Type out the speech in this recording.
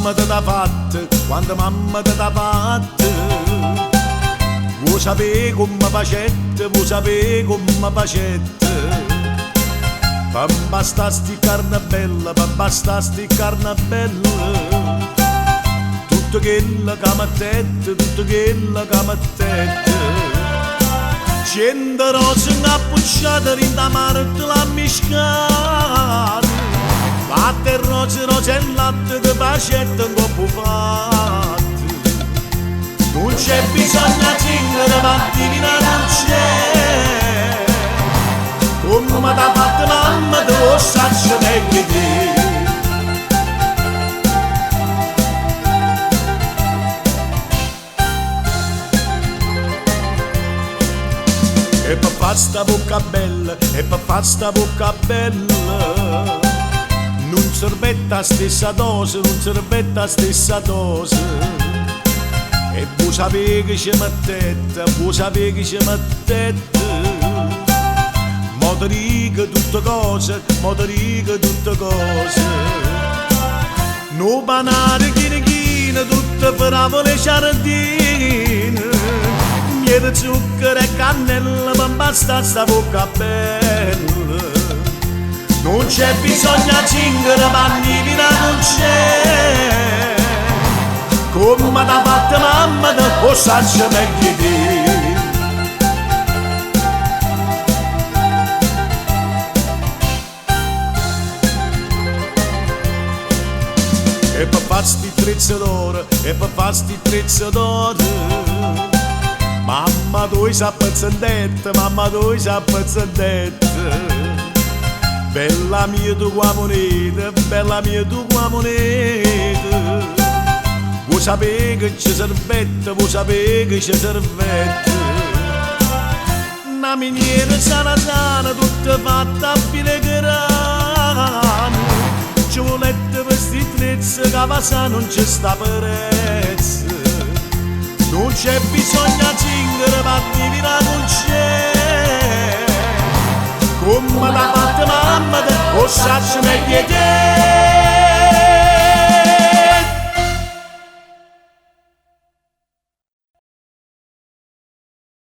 mamma te l'ha fatta, quando mamma te l'ha fatta. Vuoi sapere come facette, vuoi sapere come facette. Per basta sti carne bella, per basta sti carne bella. Tutto quello che mettete, tutto quello che mettete. 100 rose incappucciate, rinda marta la miscata. Latte, rose, rose e latte di bacette un po' fatte. Non c'è bisogno di cingere, ma divina non c'è. Come t'ha fatto mamma, te lo saccio meglio te. E per fare sta bocca bella, e per fare sta bocca bella, non servette la stessa dose, non servette la stessa dose. E voi sapete che ci mettete, voi sapete che ci mettete. Motorica tutte cose, motorica tutte cose. No banane, chine, tutte favole giardine. Miele, zucchero e cannella, ma basta sta bocca bella. Non c'è bisogno di cingere, ma divina non c'è. Come t'ha fatta mamma, te lo saccio meglio te. E per fare sti trezzatori, e per fare sti trezzatori. Mamma tu sei pezzendetta, mamma tu sei pezzendetta. Bella mia tu qua moneta, bella mia tu qua moneta. Vuoi sapere che ci servette, vuoi sapere che ci servette. Una miniera sana sana, tutta fatta a filigrana. Ci volete per sti trezzi, che a non ci sta prezzo. Non c'è bisogno di cingere, ma divina non c'è. Come l'ha fatta mamma, te lo saccio meglio te.